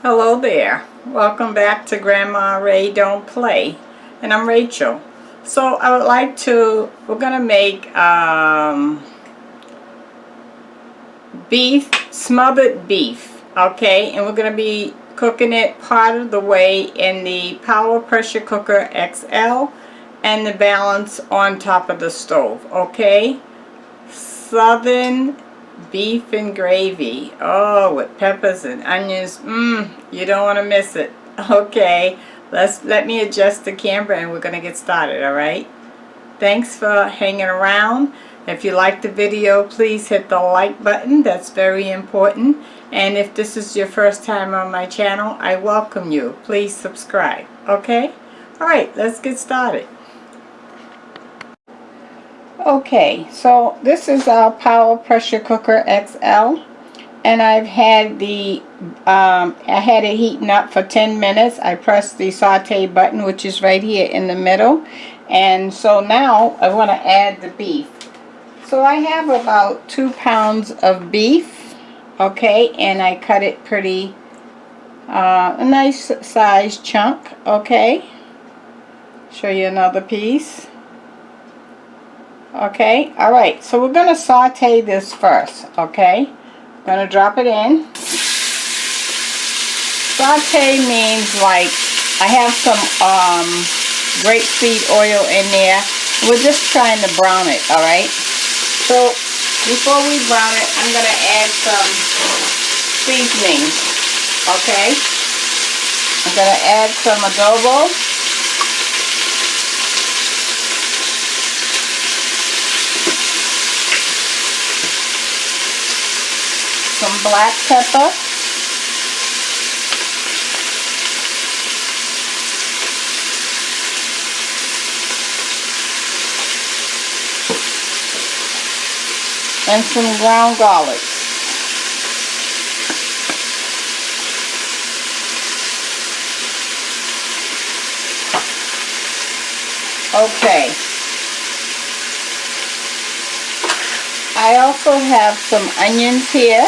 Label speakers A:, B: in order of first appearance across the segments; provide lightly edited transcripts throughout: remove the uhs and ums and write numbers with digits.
A: Hello there. Welcome back to Grandma Ray Don't Play. And I'm Rachel. So I would like to, we're going to make smothered beef. Okay, and we're going to be cooking it part of the way in the Power Pressure Cooker XL and the balance on top of the stove. Okay, Southern beef and gravy. Oh, with peppers and onions. You don't want to miss it. Okay, let me adjust the camera and we're going to get started. All right, thanks for hanging around. If you like the video, please hit the like button. That's very important. And if this is your first time on my channel, I welcome you. Please subscribe. Okay, all right, let's get started. Okay, so this is our Power Pressure Cooker XL, and I've had the I had it heating up for 10 minutes. I pressed the saute button, which is right here in the middle, and so now I want to add the beef. So I have about 2 pounds of beef, okay, and I cut it pretty a nice size chunk. Okay, show you another piece. Okay, alright, so we're going to saute this first, okay? I'm going to drop it in. Saute means like I have some grapeseed oil in there. We're just trying to brown it, alright? So before we brown it, I'm going to add some seasoning, okay? I'm going to add some adobo. Some black pepper, and some ground garlic. Okay. I also have some onions here.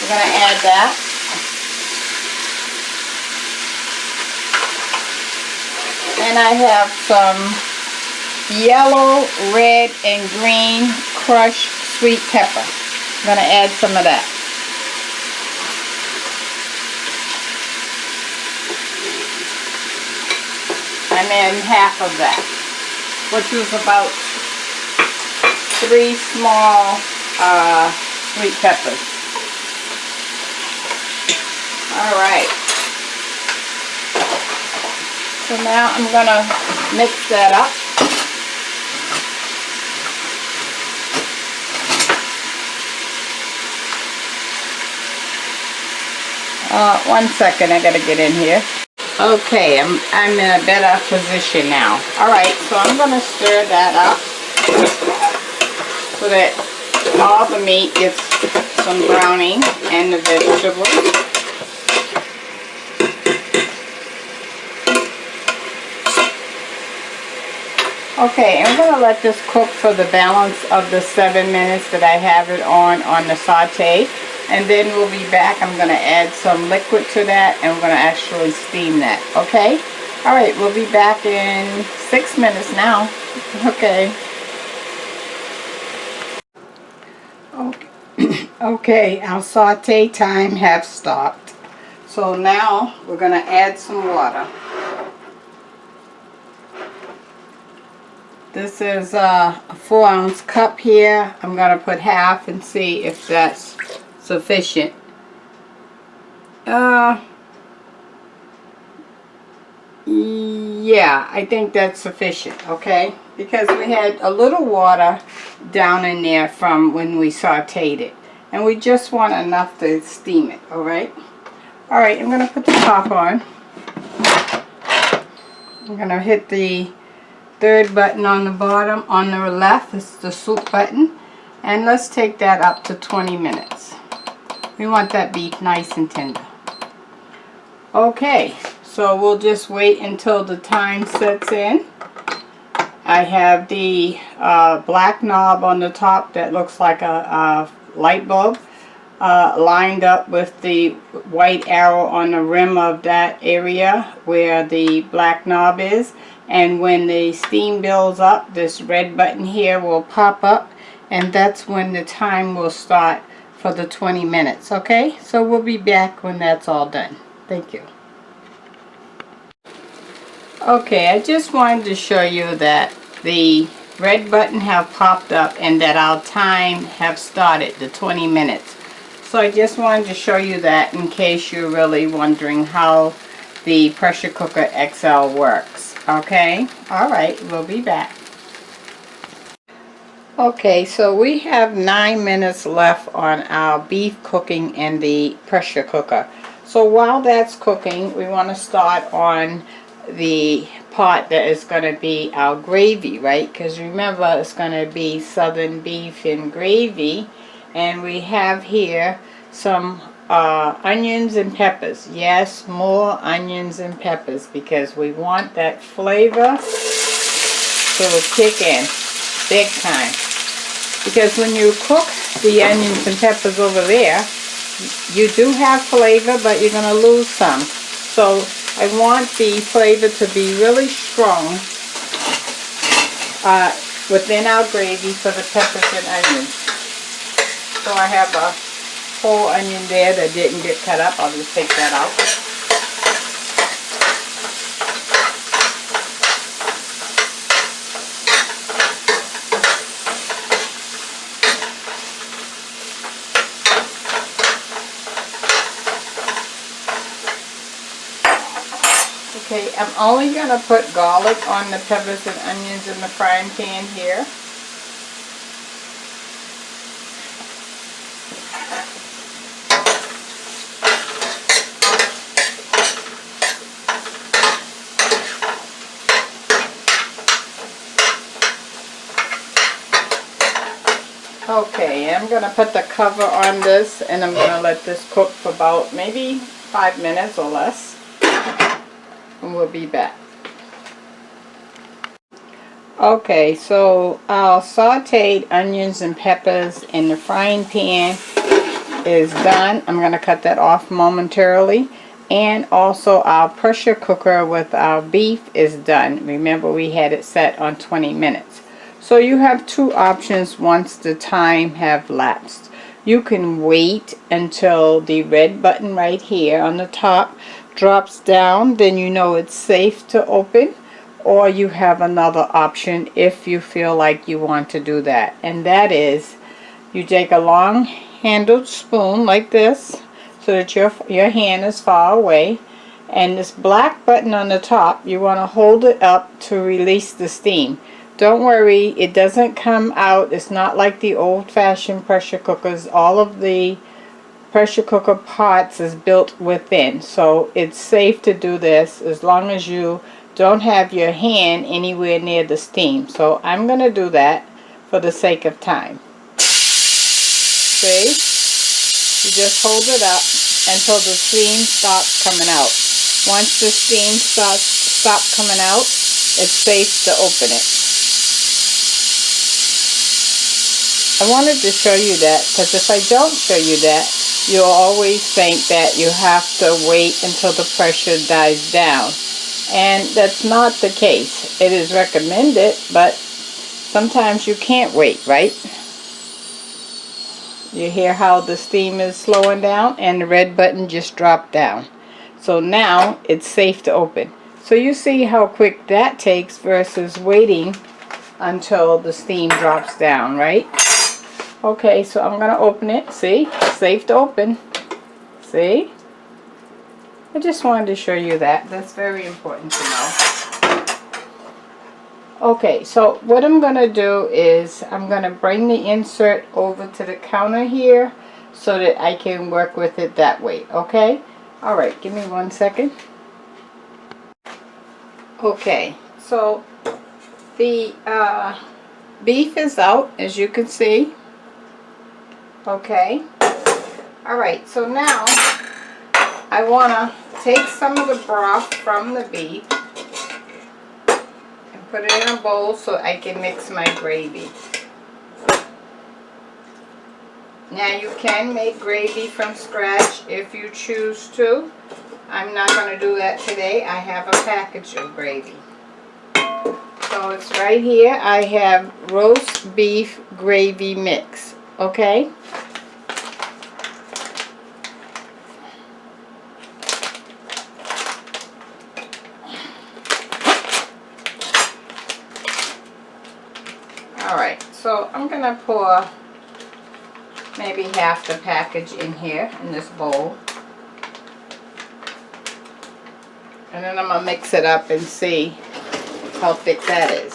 A: We're going to add that. And I have some yellow, red, and green crushed sweet pepper. I'm going to add some of that. I'm in half of that, which is about 3 small sweet peppers. Alright, so now I'm going to mix that up. One second, I got to get in here. Okay, I'm in a better position now. Alright, so I'm going to stir that up so that all the meat gets some browning and the vegetables. Okay, I'm going to let this cook for the balance of the 7 minutes that I have it on the saute. And then we'll be back. I'm going to add some liquid to that and we're going to actually steam that. Okay? Alright, we'll be back in 6 minutes now. Okay. Okay, our saute time has stopped. So now we're going to add some water. This is a 4-ounce cup here. I'm going to put half and see if that's sufficient. Yeah, I think that's sufficient, okay? Because we had a little water down in there from when we sauteed it. And we just want enough to steam it, alright? Alright, I'm going to put the top on. I'm going to hit the 3rd button on the bottom. On the left is the soup button. And let's take that up to 20 minutes. We want that beef nice and tender. Okay, so we'll just wait until the time sets in. I have the black knob on the top that looks like a light bulb lined up with the white arrow on the rim of that area where the black knob is. And when the steam builds up, this red button here will pop up, and that's when the time will start for the 20 minutes. Okay, so we'll be back when that's all done. Thank you. Okay, I just wanted to show you that the red button have popped up and that our time have started, the 20 minutes. So I just wanted to show you that in case you're really wondering how the pressure cooker XL works. Okay, alright, we'll be back. Okay, so we have 9 minutes left on our beef cooking in the pressure cooker. So while that's cooking, we want to start on the part that is going to be our gravy, right? Because remember, it's going to be southern beef and gravy. And we have here some onions and peppers. Yes, more onions and peppers because we want that flavor to kick in big time. Because when you cook the onions and peppers over there, you do have flavor, but you're going to lose some. So I want the flavor to be really strong within our gravy for the peppers and onions. So I have a whole onion there that didn't get cut up. I'll just take that out. Okay, I'm only going to put garlic on the peppers and onions in the frying pan here. Okay, I'm going to put the cover on this and I'm going to let this cook for about maybe 5 minutes or less. And we'll be back. Okay, so our sauteed onions and peppers in the frying pan is done. I'm going to cut that off momentarily. And also our pressure cooker with our beef is done. Remember, we had it set on 20 minutes. So you have two options once the time have lapsed. You can wait until the red button right here on the top drops down, then you know it's safe to open, or you have another option if you feel like you want to do that, and that is you take a long handled spoon like this so that your hand is far away, and this black button on the top, you want to hold it up to release the steam. Don't worry, it doesn't come out. It's not like the old-fashioned pressure cookers. All of the pressure cooker parts is built within, so it's safe to do this as long as you don't have your hand anywhere near the steam. So I'm going to do that for the sake of time. See? You just hold it up until the steam stops coming out. Once the steam stops coming out, it's safe to open it. I wanted to show you that because if I don't show you that, you'll always think that you have to wait until the pressure dies down. And that's not the case. It is recommended, but sometimes you can't wait, right? You hear how the steam is slowing down and the red button just dropped down. So now it's safe to open. So you see how quick that takes versus waiting until the steam drops down, right? Okay, so I'm going to open it. See? Safe to open. See? I just wanted to show you that. That's very important to know. Okay, so what I'm going to do is I'm going to bring the insert over to the counter here so that I can work with it that way. Okay? Alright, give me 1 second. Okay, so the beef is out, as you can see. Okay. Alright, so now I want to take some of the broth from the beef and put it in a bowl so I can mix my gravy. Now you can make gravy from scratch if you choose to. I'm not going to do that today. I have a package of gravy. So it's right here. I have roast beef gravy mix. Okay? Alright, so I'm going to pour maybe half the package in here in this bowl. And then I'm going to mix it up and see how thick that is.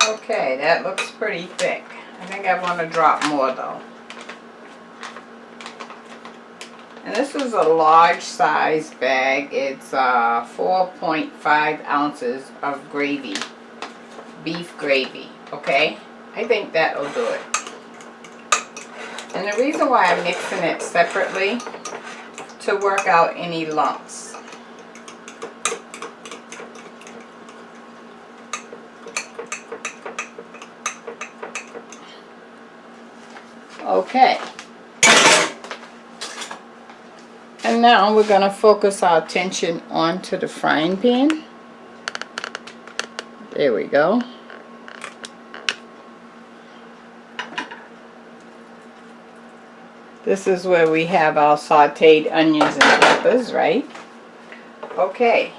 A: Okay, that looks pretty thick. I think I want to drop more though. And this is a large size bag. It's 4.5 ounces of gravy, beef gravy, okay? I think that'll do it. And the reason why I'm mixing it separately, to work out any lumps. Okay. And now we're going to focus our attention onto the frying pan. There we go. This is where we have our sauteed onions and peppers, right? Okay.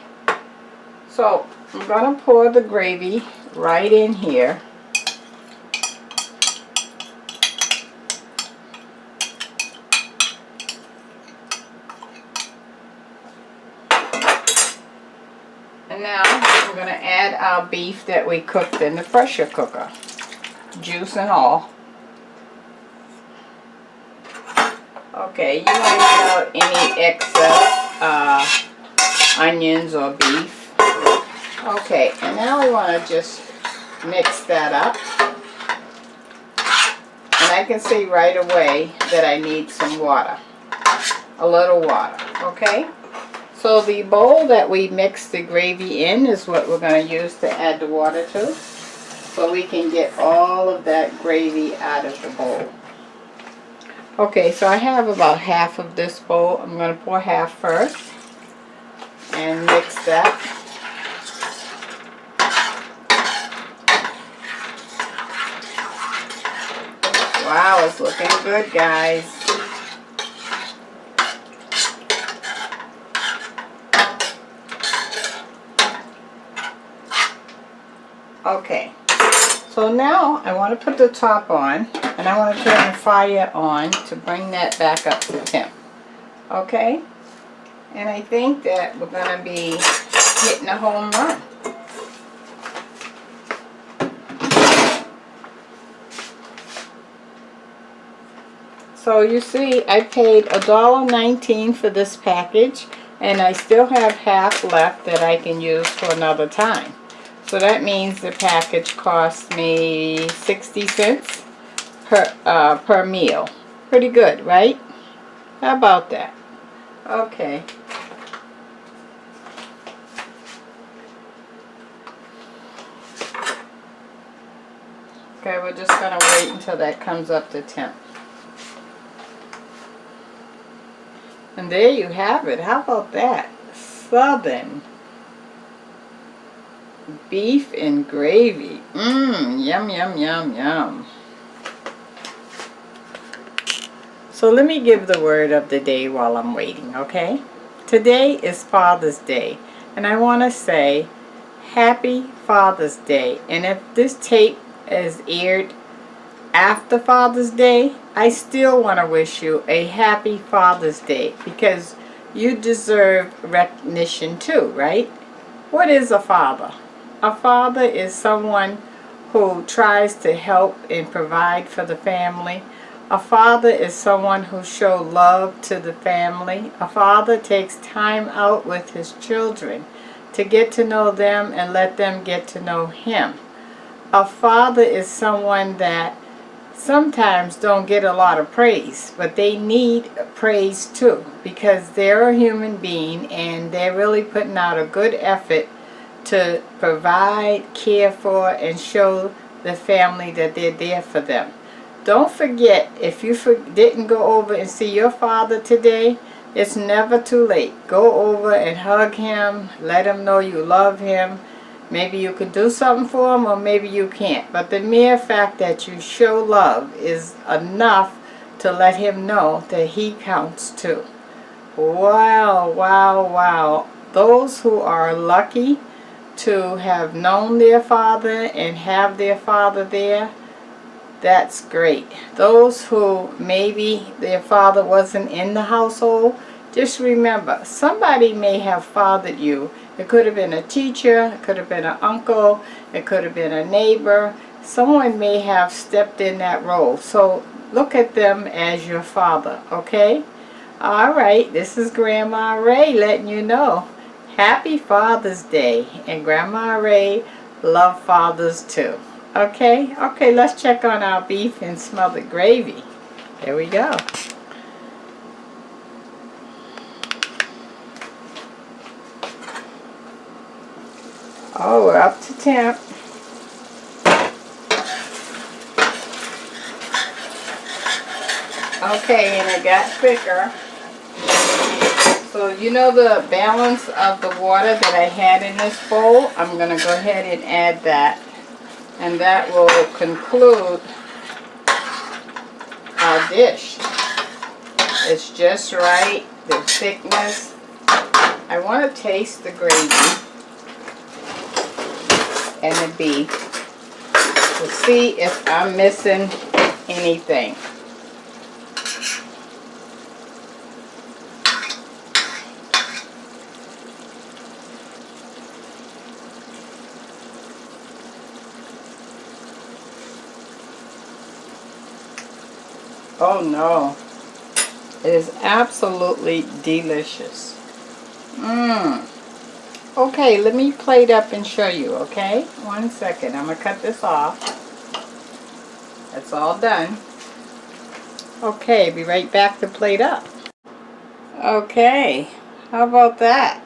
A: So I'm going to pour the gravy right in here. And now we're going to add our beef that we cooked in the pressure cooker, juice and all. Okay, you want to get out any excess onions or beef. Okay, and now we want to just mix that up. And I can see right away that I need some water, a little water, okay? So the bowl that we mixed the gravy in is what we're going to use to add the water to, so we can get all of that gravy out of the bowl. Okay, so I have about half of this bowl. I'm going to pour half first and mix that. Wow, it's looking good, guys. Okay, so now I want to put the top on, and I want to turn the fire on to bring that back up to temp. Okay, and I think that we're going to be hitting a home run. So you see, I paid $1.19 for this package, and I still have half left that I can use for another time. So that means the package cost me 60 cents per meal. Pretty good, right? How about that? Okay. Okay, we're just going to wait until that comes up to temp. And there you have it. How about that? Southern beef and gravy. Mmm, yum, yum, yum, yum. So let me give the word of the day while I'm waiting, okay? Today is Father's Day, and I want to say Happy Father's Day. And if this tape is aired after Father's Day, I still want to wish you a happy Father's Day, because you deserve recognition too, right? What is a father? A father is someone who tries to help and provide for the family, A father is someone who shows love to the family. A father takes time out with his children to get to know them and let them get to know him. A father is someone that sometimes don't get a lot of praise, but they need praise too, because they're a human being and they're really putting out a good effort to provide, care for, and show the family that they're there for them. Don't forget, if you didn't go over and see your father today, it's never too late. Go over and hug him, let him know you love him. Maybe you could do something for him, or maybe you can't. But the mere fact that you show love is enough to let him know that he counts too. Wow, wow, wow. Those who are lucky to have known their father and have their father there, that's great. Those who maybe their father wasn't in the household, just remember, somebody may have fathered you. It could have been a teacher, it could have been an uncle, it could have been a neighbor. Someone may have stepped in that role. So look at them as your father, okay? Alright, this is Grandma Ray letting you know. Happy Father's Day. And Grandma Ray love fathers too. Okay? Okay, let's check on our beef and smothered gravy. There we go. Oh, we're up to temp. Okay, and it got thicker. So you know the balance of the water that I had in this bowl? I'm going to go ahead and add that. And that will conclude our dish. It's just right, the thickness. I want to taste the gravy and the beef to see if I'm missing anything. Oh no, it is absolutely delicious. Okay, let me plate up and show you, okay? 1 second, I'm going to cut this off. That's all done. Okay, be right back to plate up. Okay, how about that?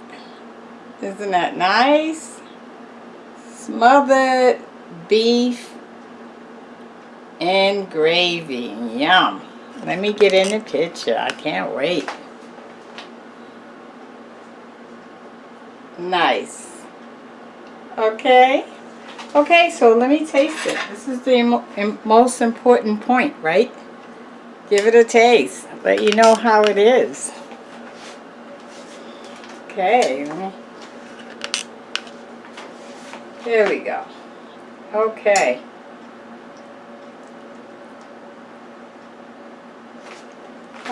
A: Isn't that nice? Smothered beef and gravy. Yum. Let me get in the picture. I can't wait. Nice. Okay. Okay, so let me taste it. This is the most important point, right? Give it a taste. Let you know how it is. Okay. There we go. Okay.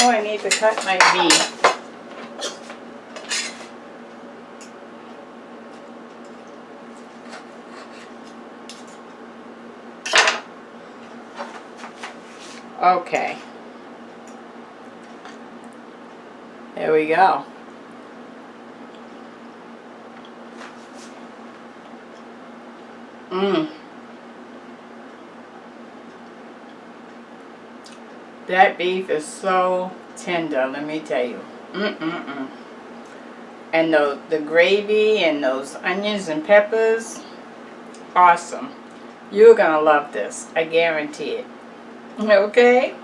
A: Oh, I need to cut my beef. Okay. There we go. That beef is so tender, let me tell you. And the gravy and those onions and peppers, awesome. You're gonna love this, I guarantee it. Okay?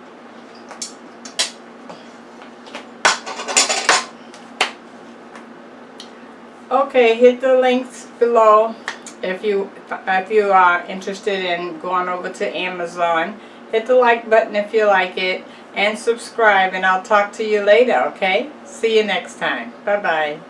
A: Okay, hit the links below if you are interested in going over to Amazon. Hit the like button if you like it, and subscribe, and I'll talk to you later, okay? See you next time. Bye-bye.